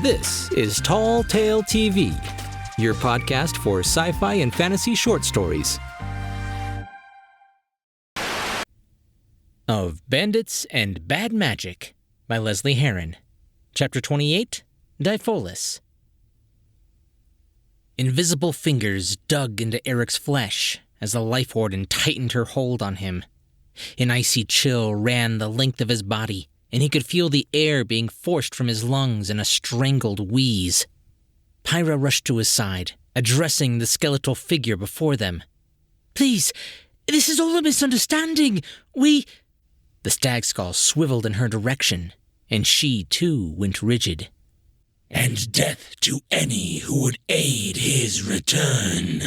This is Tall Tale TV, your podcast for sci-fi and fantasy short stories. Of Bandits and Bad Magic by Lesley Herron. Chapter 28, Diepholus. Invisible fingers dug into Eric's flesh as the life warden tightened her hold on him. An icy chill ran the length of his body, and he could feel the air being forced from his lungs in a strangled wheeze. Pyra rushed to his side, addressing the skeletal figure before them. "Please, this is all a misunderstanding. The stag skull swiveled in her direction, and she, too, went rigid. "And death to any who would aid his return."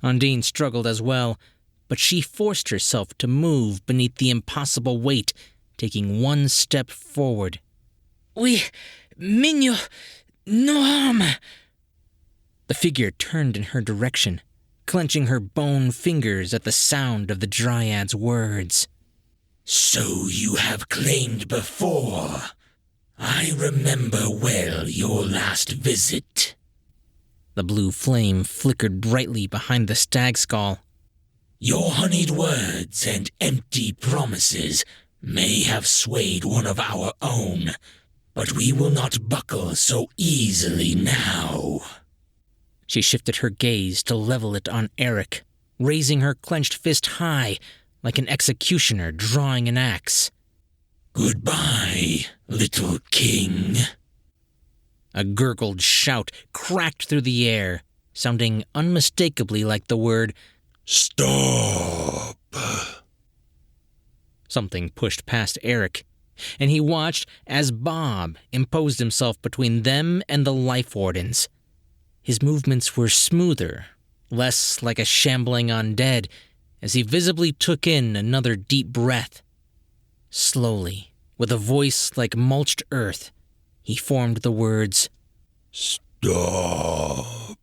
Undine struggled as well, but she forced herself to move beneath the impossible weight, taking one step forward. "We mean you no harm." The figure turned in her direction, clenching her bone fingers at the sound of the Dryad's words. "So you have claimed before. I remember well your last visit." The blue flame flickered brightly behind the stag skull. "Your honeyed words and empty promises may have swayed one of our own, but we will not buckle so easily now." She shifted her gaze to level it on Eric, raising her clenched fist high, like an executioner drawing an axe. "Goodbye, little king." A gurgled shout cracked through the air, sounding unmistakably like the word, "Stop." Something pushed past Eric, and he watched as Bob imposed himself between them and the life wardens. His movements were smoother, less like a shambling undead, as he visibly took in another deep breath. Slowly, with a voice like mulched earth, he formed the words, "Stop,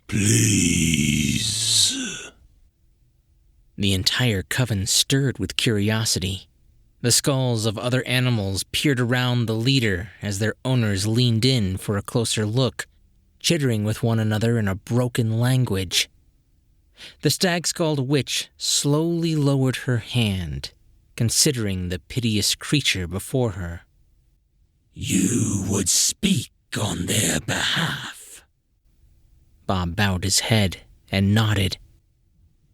please." The entire coven stirred with curiosity. The skulls of other animals peered around the leader as their owners leaned in for a closer look, chittering with one another in a broken language. The stag-skulled witch slowly lowered her hand, considering the piteous creature before her. "You would speak on their behalf?" Bob bowed his head and nodded.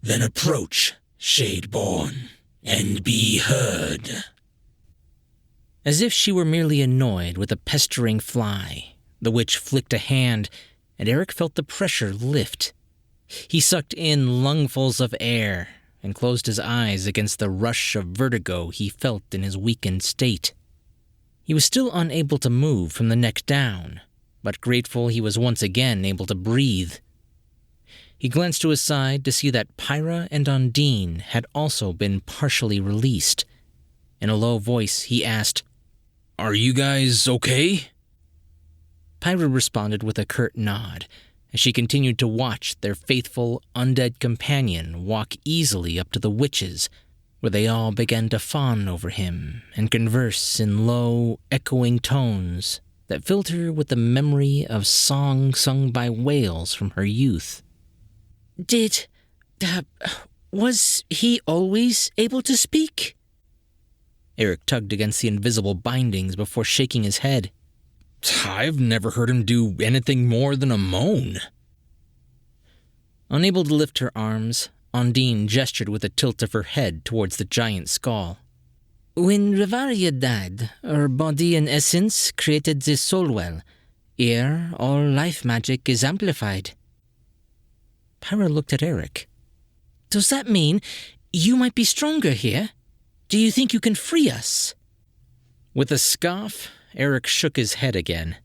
"Then approach, Shadeborn, and be heard." As if she were merely annoyed with a pestering fly, the witch flicked a hand, and Eric felt the pressure lift. He sucked in lungfuls of air and closed his eyes against the rush of vertigo he felt in his weakened state. He was still unable to move from the neck down, but grateful he was once again able to breathe. He glanced to his side to see that Pyra and Undine had also been partially released. In a low voice, he asked, "Are you guys okay?" Pyra responded with a curt nod, as she continued to watch their faithful, undead companion walk easily up to the witches, where they all began to fawn over him and converse in low, echoing tones that filled her with the memory of songs sung by whales from her youth. Was he always able to speak?" Eric tugged against the invisible bindings before shaking his head. "I've never heard him do anything more than a moan." Unable to lift her arms, Undine gestured with a tilt of her head towards the giant skull. "When Revaria died, her body and essence created this soul well. Here, all life magic is amplified." Pyra looked at Eric. "Does that mean you might be stronger here? Do you think you can free us?" With a scoff, Eric shook his head again.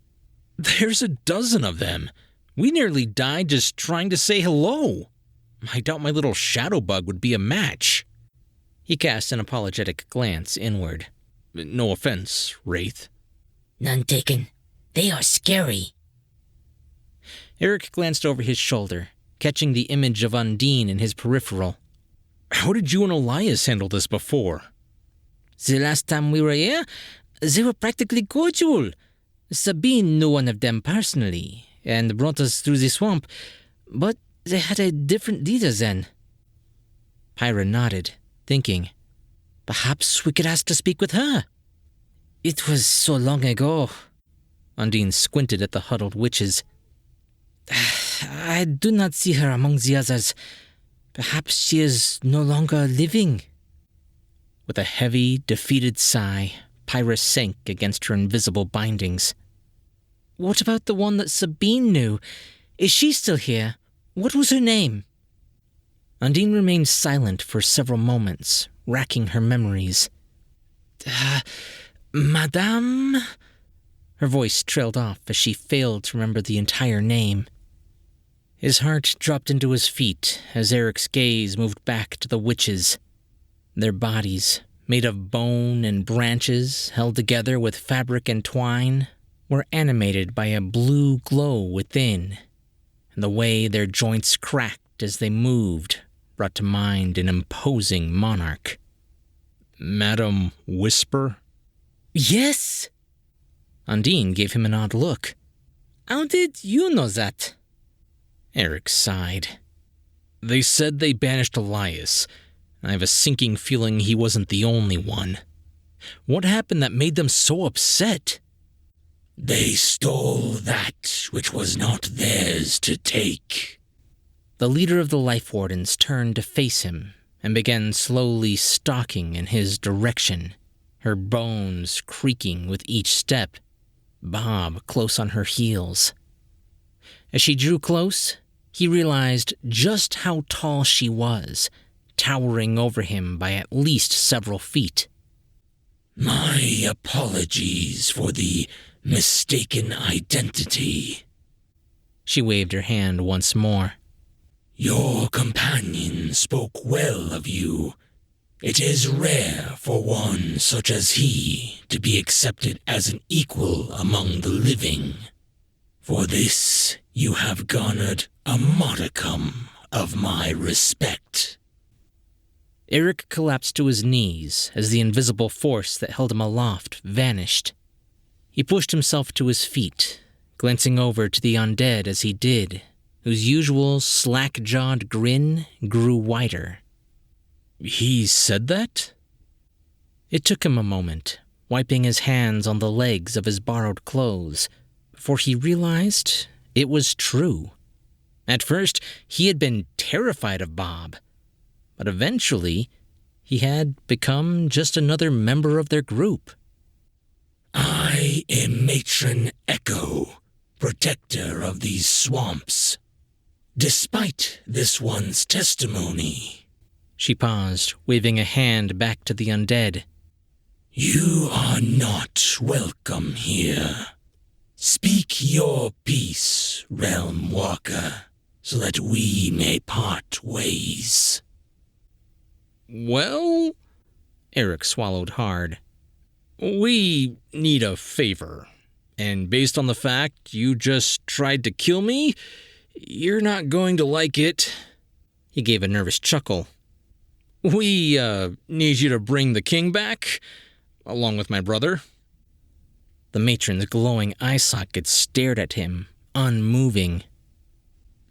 "There's a dozen of them. We nearly died just trying to say hello. I doubt my little shadow bug would be a match." He cast an apologetic glance inward. "No offense, Wraith." "None taken. They are scary." Eric glanced over his shoulder, catching the image of Undine in his peripheral. "How did you and Elias handle this before?" "The last time we were here, they were practically cordial. Sabine knew one of them personally and brought us through the swamp, but they had a different leader then. Pyra nodded, thinking, perhaps we could ask to speak with her. It was so long ago. Undine squinted at the huddled witches. I do not see her among the others. Perhaps she is no longer living. With a heavy, defeated sigh, Pyra sank against her invisible bindings. What about the one that Sabine knew? Is she still here? What was her name? Undine remained silent for several moments, racking her memories. Madame? Her voice trailed off as she failed to remember the entire name. His heart dropped into his feet as Eric's gaze moved back to the witches. Their bodies, made of bone and branches held together with fabric and twine, were animated by a blue glow within, and the way their joints cracked as they moved brought to mind an imposing monarch. Madam Whisper? Yes! Undine gave him an odd look. How did you know that? Eric sighed. They said they banished Elias. I have a sinking feeling he wasn't the only one. What happened that made them so upset? They stole that which was not theirs to take. The leader of the Life Wardens turned to face him and began slowly stalking in his direction, her bones creaking with each step, Bob close on her heels. As she drew close, he realized just how tall she was, towering over him by at least several feet. My apologies for the mistaken identity. She waved her hand once more. Your companion spoke well of you. It is rare for one such as he to be accepted as an equal among the living. For this you have garnered a modicum of my respect. Eric collapsed to his knees as the invisible force that held him aloft vanished. He pushed himself to his feet, glancing over to the undead as he did, whose usual slack-jawed grin grew wider. He said that? It took him a moment, wiping his hands on the legs of his borrowed clothes, before he realized it was true. At first, he had been terrified of Bob, but eventually, he had become just another member of their group. I am Matron Echo, protector of these swamps. Despite this one's testimony... She paused, waving a hand back to the undead. You are not welcome here. Speak your peace, Realm Walker, so that we may part ways. Well, Eric swallowed hard. We need a favor. And based on the fact you just tried to kill me, you're not going to like it. He gave a nervous chuckle. We need you to bring the king back, along with my brother. The matron's glowing eye sockets stared at him, unmoving.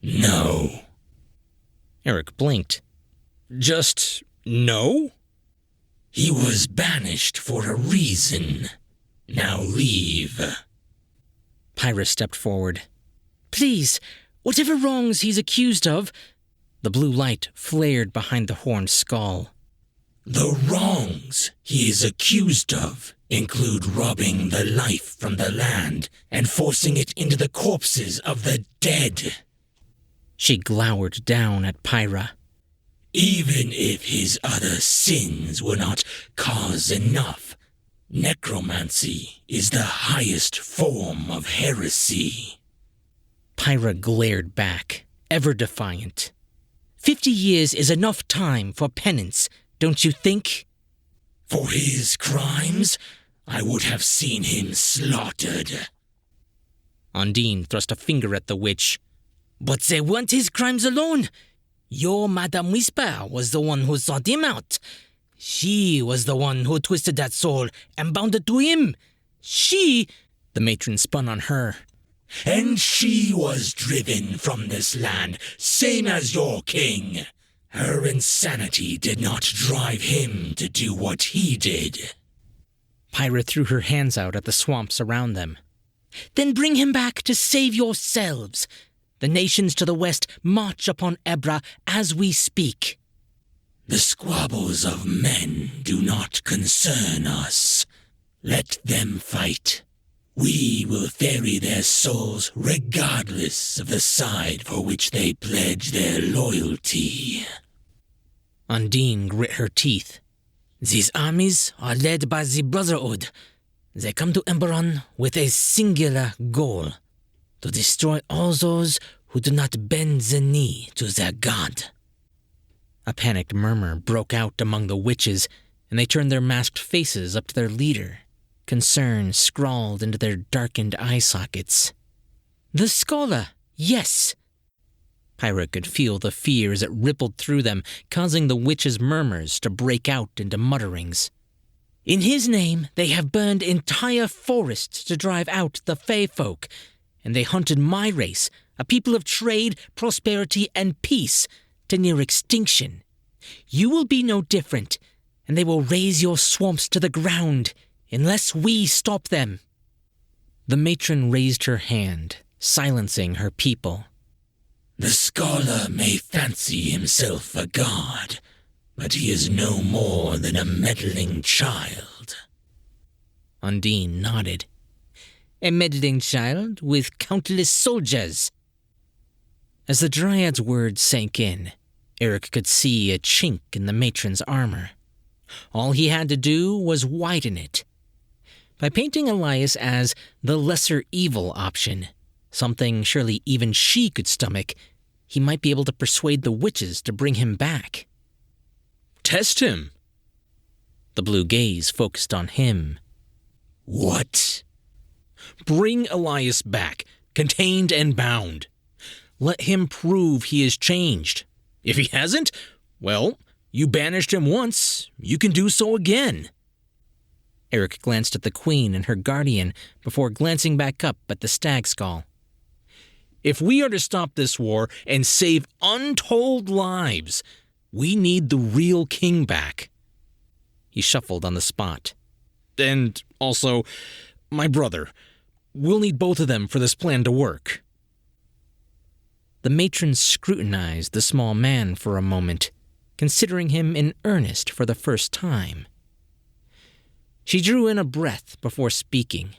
No. Eric blinked. Just no? He was banished for a reason. Now leave. Pyra stepped forward. Please, whatever wrongs he's accused of... The blue light flared behind the horned skull. The wrongs he is accused of include robbing the life from the land and forcing it into the corpses of the dead. She glowered down at Pyra. Even if his other sins were not cause enough, necromancy is the highest form of heresy. Pyra glared back, ever defiant. 50 years is enough time for penance, don't you think? For his crimes, I would have seen him slaughtered. Undine thrust a finger at the witch. But they weren't his crimes alone. Your Madame Whisper was the one who sought him out. She was the one who twisted that soul and bound it to him. She... The matron spun on her. And she was driven from this land, same as your king. Her insanity did not drive him to do what he did. Pyra threw her hands out at the swamps around them. Then bring him back to save yourselves. The nations to the west march upon Ebra as we speak. The squabbles of men do not concern us. Let them fight. We will ferry their souls regardless of the side for which they pledge their loyalty. Undine grit her teeth. These armies are led by the Brotherhood. They come to Emberon with a singular goal: to destroy all those who do not bend the knee to their god. A panicked murmur broke out among the witches, and they turned their masked faces up to their leader. Concern scrawled into their darkened eye sockets. The scholar, yes. Pyra could feel the fear as it rippled through them, causing the witches' murmurs to break out into mutterings. In his name, they have burned entire forests to drive out the Fey folk, and they hunted my race, a people of trade, prosperity, and peace, to near extinction. You will be no different, and they will raze your swamps to the ground, unless we stop them. The matron raised her hand, silencing her people. The scholar may fancy himself a god, but he is no more than a meddling child. Undine nodded. A meddling child with countless soldiers. As the Dryad's words sank in, Eric could see a chink in the matron's armor. All he had to do was widen it. By painting Elias as the lesser evil option, something surely even she could stomach, he might be able to persuade the witches to bring him back. Test him. The blue gaze focused on him. What? Bring Elias back, contained and bound. Let him prove he is changed. If he hasn't, well, you banished him once. You can do so again. Eric glanced at the Queen and her guardian before glancing back up at the stag skull. If we are to stop this war and save untold lives, we need the real king back. He shuffled on the spot. And also, my brother. We'll need both of them for this plan to work. The matron scrutinized the small man for a moment, considering him in earnest for the first time. She drew in a breath before speaking.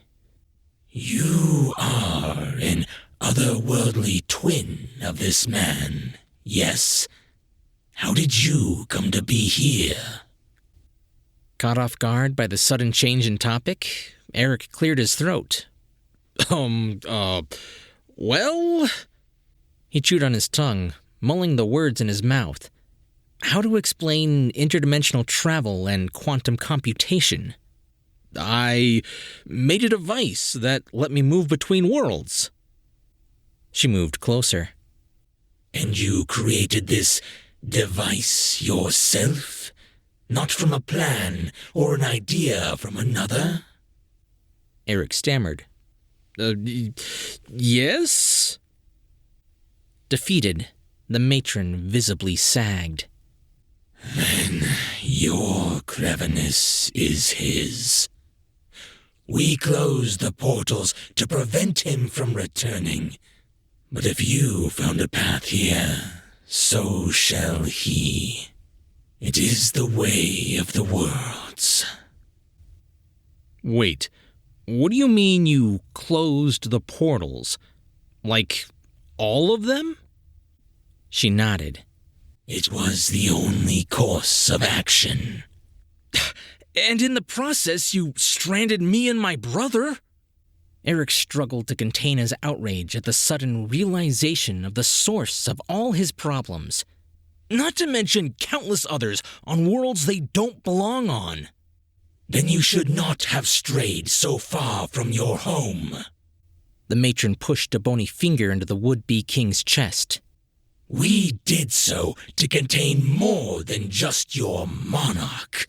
You are an otherworldly twin of this man, yes? How did you come to be here? Caught off guard by the sudden change in topic, Eric cleared his throat. Well... He chewed on his tongue, mulling the words in his mouth. How to explain interdimensional travel and quantum computation? I made a device that let me move between worlds. She moved closer. And you created this device yourself? Not from a plan or an idea from another? Eric stammered. Yes? Defeated, the matron visibly sagged. Then your cleverness is his. We closed the portals to prevent him from returning. But if you found a path here, so shall he. It is the way of the worlds. Wait, what do you mean you closed the portals? Like, all of them? She nodded. It was the only course of action. And in the process, you stranded me and my brother? Eric struggled to contain his outrage at the sudden realization of the source of all his problems. Not to mention countless others on worlds they don't belong on. Then you should not have strayed so far from your home. The matron pushed a bony finger into the would-be king's chest. We did so to contain more than just your monarch.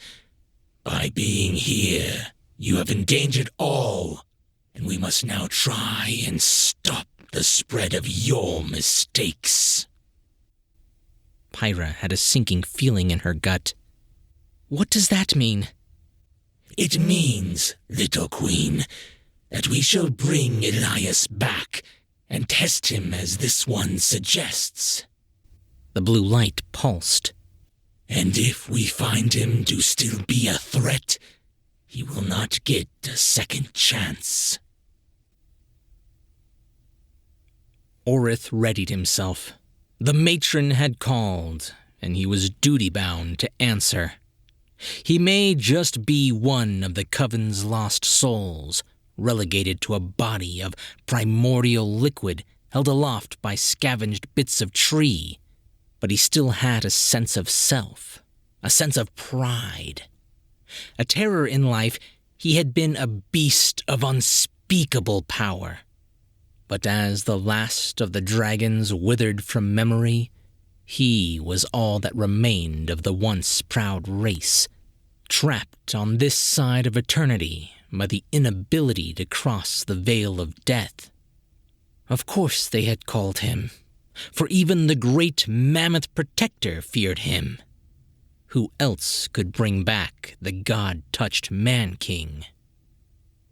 By being here, you have endangered all, and we must now try and stop the spread of your mistakes." Pyra had a sinking feeling in her gut. What does that mean? "It means, little queen, that we shall bring Elias back and test him as this one suggests. The blue light pulsed. And if we find him to still be a threat, he will not get a second chance." Orith readied himself. The matron had called, and he was duty-bound to answer. He may just be one of the Coven's lost souls, relegated to a body of primordial liquid held aloft by scavenged bits of tree, but he still had a sense of self, a sense of pride. A terror in life, he had been a beast of unspeakable power. But as the last of the dragons withered from memory, he was all that remained of the once proud race, trapped on this side of eternity by the inability to cross the veil of death. Of course they had called him, for even the great mammoth protector feared him. Who else could bring back the god-touched man-king?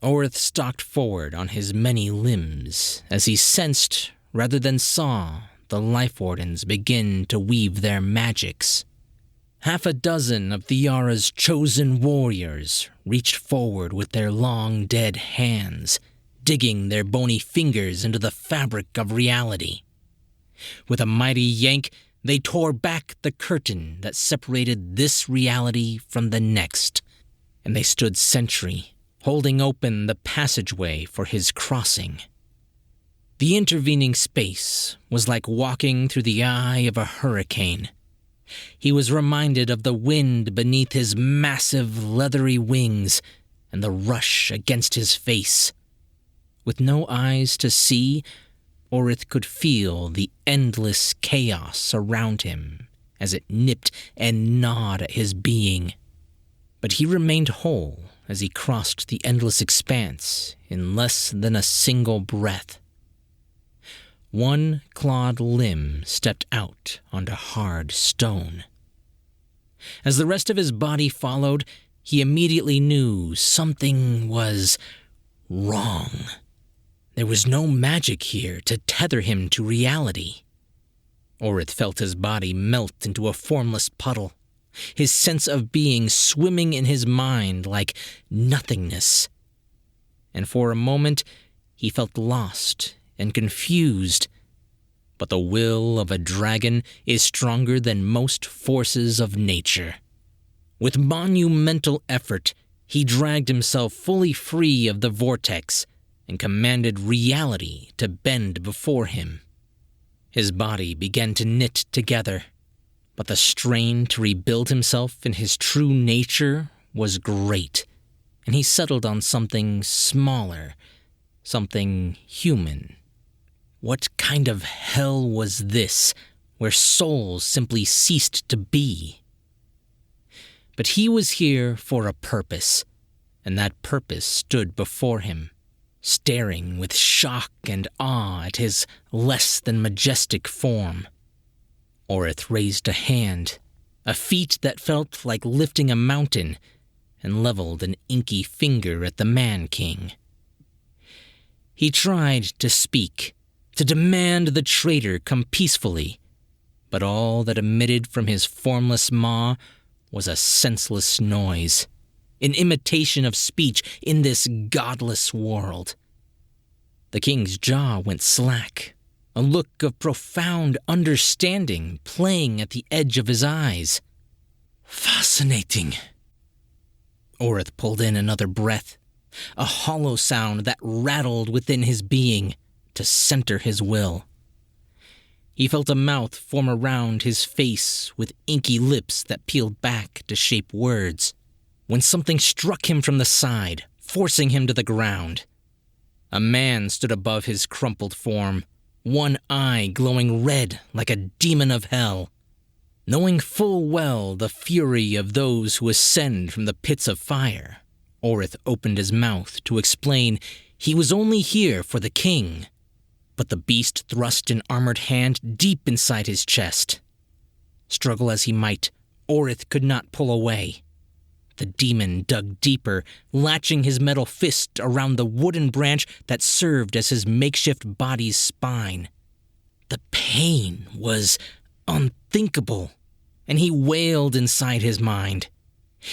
Orith stalked forward on his many limbs as he sensed, rather than saw, the life wardens begin to weave their magics. Half a dozen of Thiara's chosen warriors reached forward with their long dead hands, digging their bony fingers into the fabric of reality. With a mighty yank, they tore back the curtain that separated this reality from the next, and they stood sentry, holding open the passageway for his crossing. The intervening space was like walking through the eye of a hurricane. He was reminded of the wind beneath his massive leathery wings and the rush against his face. With no eyes to see, Orith could feel the endless chaos around him as it nipped and gnawed at his being. But he remained whole as he crossed the endless expanse in less than a single breath. One clawed limb stepped out onto hard stone. As the rest of his body followed, he immediately knew something was wrong. There was no magic here to tether him to reality. Orith felt his body melt into a formless puddle, his sense of being swimming in his mind like nothingness. And for a moment, he felt lost and confused. But the will of a dragon is stronger than most forces of nature. With monumental effort, he dragged himself fully free of the vortex and commanded reality to bend before him. His body began to knit together, but the strain to rebuild himself in his true nature was great, and he settled on something smaller, something human. What kind of hell was this, where souls simply ceased to be? But he was here for a purpose, and that purpose stood before him, staring with shock and awe at his less-than-majestic form. Orith raised a hand, a feat that felt like lifting a mountain, and leveled an inky finger at the man-king. He tried to speak, to demand the traitor come peacefully, but all that emitted from his formless maw was a senseless noise, an imitation of speech in this godless world. The king's jaw went slack, a look of profound understanding playing at the edge of his eyes. Fascinating. Orith pulled in another breath, a hollow sound that rattled within his being to center his will. He felt a mouth form around his face with inky lips that peeled back to shape words, when something struck him from the side, forcing him to the ground. A man stood above his crumpled form, one eye glowing red like a demon of hell. Knowing full well the fury of those who ascend from the pits of fire, Orith opened his mouth to explain He was only here for the king. But the beast thrust an armored hand deep inside his chest. Struggle as he might, Orith could not pull away. The demon dug deeper, latching his metal fist around the wooden branch that served as his makeshift body's spine. The pain was unthinkable, and he wailed inside his mind.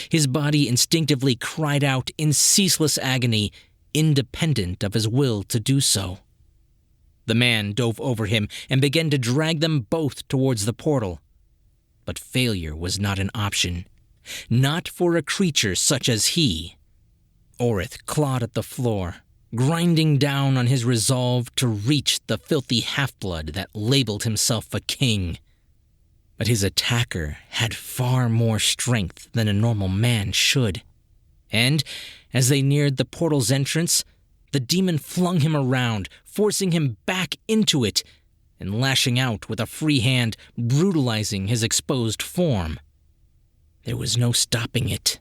His body instinctively cried out in ceaseless agony, independent of his will to do so. The man dove over him and began to drag them both towards the portal. But failure was not an option. Not for a creature such as he. Orith clawed at the floor, grinding down on his resolve to reach the filthy half-blood that labeled himself a king. But his attacker had far more strength than a normal man should. And, as they neared the portal's entrance, the demon flung him around, forcing him back into it, and lashing out with a free hand, brutalizing his exposed form. There was no stopping it.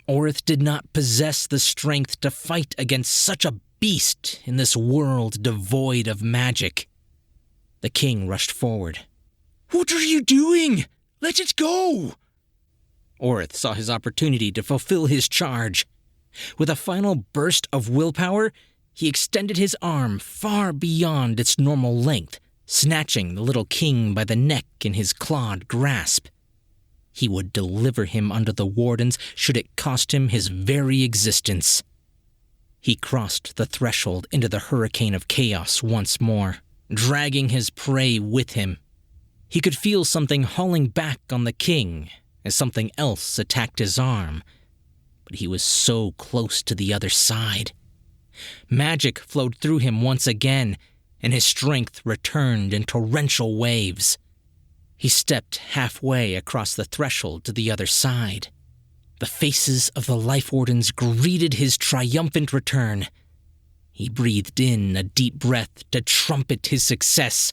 Orith did not possess the strength to fight against such a beast in this world devoid of magic. The king rushed forward. "What are you doing? Let it go!" Orith saw his opportunity to fulfill his charge. With a final burst of willpower, he extended his arm far beyond its normal length, snatching the little king by the neck in his clawed grasp. He would deliver him under the wardens should it cost him his very existence. He crossed the threshold into the hurricane of chaos once more, dragging his prey with him. He could feel something hauling back on the king as something else attacked his arm, but he was so close to the other side. Magic flowed through him once again, and his strength returned in torrential waves. He stepped halfway across the threshold to the other side. The faces of the Life Wardens greeted his triumphant return. He breathed in a deep breath to trumpet his success,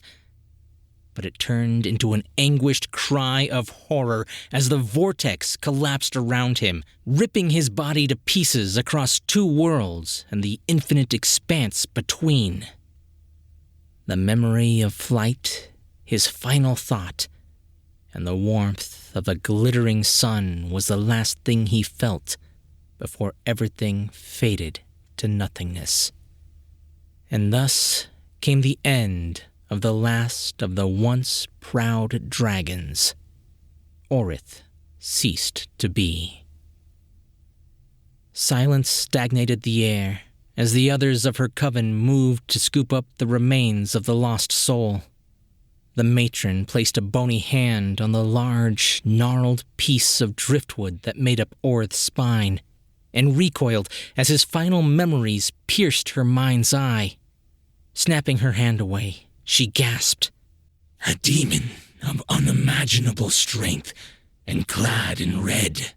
but it turned into an anguished cry of horror as the vortex collapsed around him, ripping his body to pieces across two worlds and the infinite expanse between. The memory of flight, his final thought, and the warmth of a glittering sun was the last thing he felt before everything faded to nothingness. And thus came the end of the last of the once proud dragons. Orith ceased to be. Silence stagnated the air as the others of her coven moved to scoop up the remains of the lost soul. The matron placed a bony hand on the large, gnarled piece of driftwood that made up Orith's spine, and recoiled as his final memories pierced her mind's eye. Snapping her hand away, she gasped, "A demon of unimaginable strength and clad in red."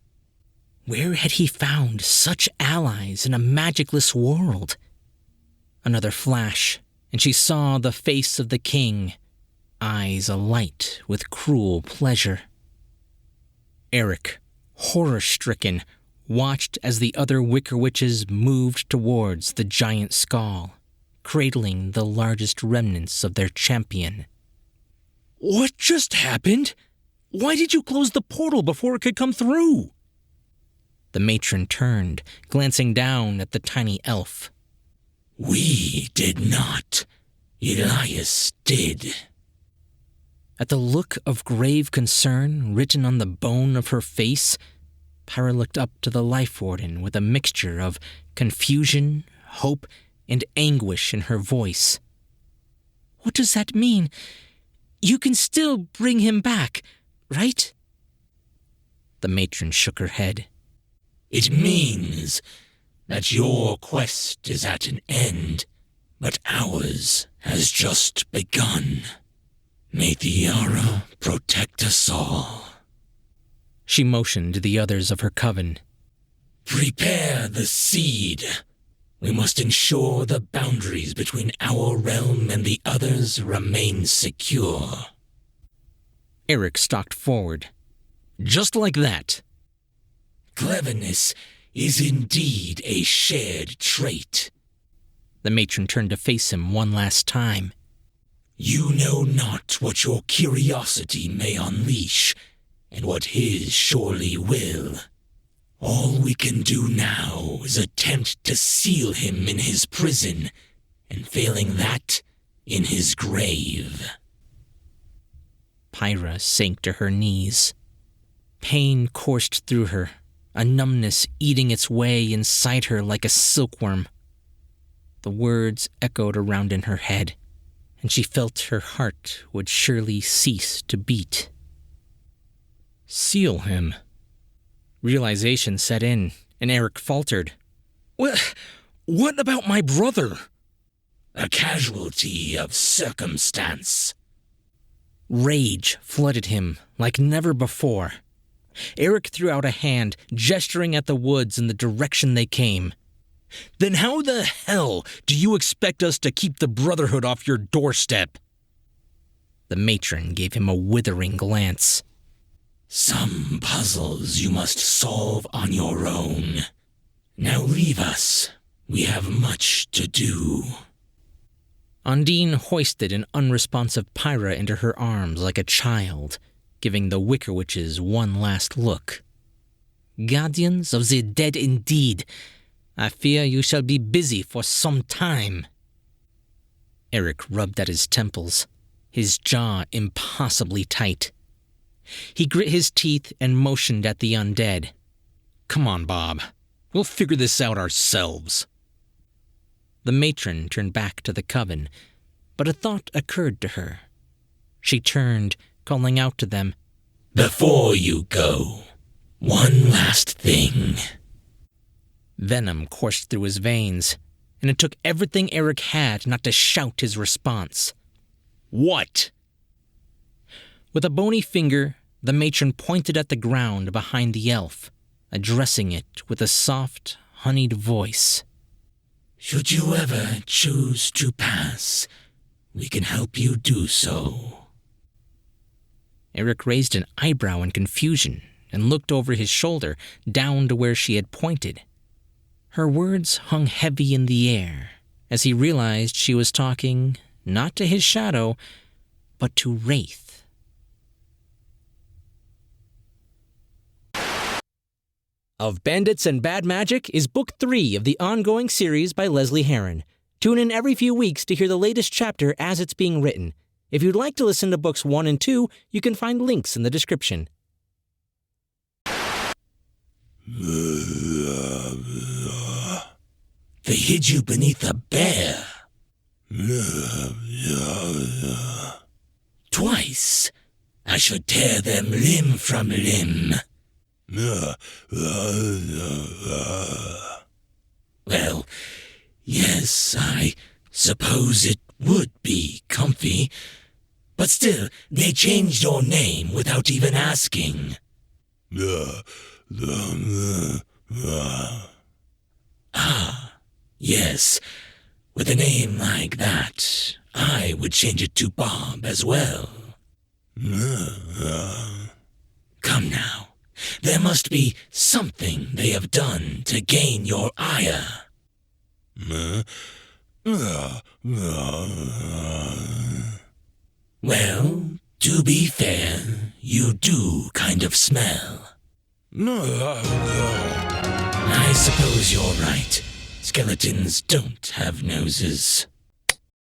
Where had he found such allies in a magicless world? Another flash, and she saw the face of the king, eyes alight with cruel pleasure. Eric, horror-stricken, watched as the other Wicker Witches moved towards the giant skull, cradling the largest remnants of their champion. "What just happened? Why did you close the portal before it could come through?" The matron turned, glancing down at the tiny elf. "We did not. Elias did." At the look of grave concern written on the bone of her face, Pyra looked up to the Life Warden with a mixture of confusion, hope, and anguish in her voice. "What does that mean? You can still bring him back, right?" The matron shook her head. "It means that your quest is at an end, but ours has just begun. May Thiara protect us all." She motioned to the others of her coven. "Prepare the seed. We must ensure the boundaries between our realm and the others remain secure." Eric stalked forward. Just like that. "Cleverness is indeed a shared trait." The matron turned to face him one last time. You know not what your curiosity may unleash, and what his surely will. All we can do now is attempt to seal him in his prison, and failing that, in his grave. Pyra sank to her knees. Pain coursed through her, a numbness eating its way inside her like a silkworm. The words echoed around in her head, and she felt her heart would surely cease to beat. Seal him. Realization set in, and Eric faltered. What about my brother? A casualty of circumstance. Rage flooded him like never before. Eric threw out a hand, gesturing at the woods in the direction they came. Then how the hell do you expect us to keep the Brotherhood off your doorstep? The matron gave him a withering glance. Some puzzles you must solve on your own. Now leave us. We have much to do. Undine hoisted an unresponsive Pyra into her arms like a child, giving the Wicker Witches one last look. Guardians of the dead indeed. I fear you shall be busy for some time. Eric rubbed at his temples, his jaw impossibly tight. He grit his teeth and motioned at the undead. Come on, Bob. We'll figure this out ourselves. The matron turned back to the coven, but a thought occurred to her. She turned, calling out to them. Before you go, one last thing. Venom coursed through his veins, and it took everything Eric had not to shout his response. What? With a bony finger, the matron pointed at the ground behind the elf, addressing it with a soft, honeyed voice. Should you ever choose to pass, we can help you do so. Eric raised an eyebrow in confusion and looked over his shoulder down to where she had pointed. Her words hung heavy in the air as he realized she was talking not to his shadow, but to Wraith. Of Bandits and Bad Magic is Book 3 of the ongoing series by Lesley Herron. Tune in every few weeks to hear the latest chapter as it's being written. If you'd like to listen to Books 1 and 2, you can find links in the description. They hid you beneath a bear. Twice. I should tear them limb from limb. Well, yes, I suppose it would be comfy. But still, they changed your name without even asking. Ah, yes. With a name like that, I would change it to Bob as well. Come now. There must be something they have done to gain your ire. Well, to be fair, you do kind of smell. I suppose you're right. Skeletons don't have noses.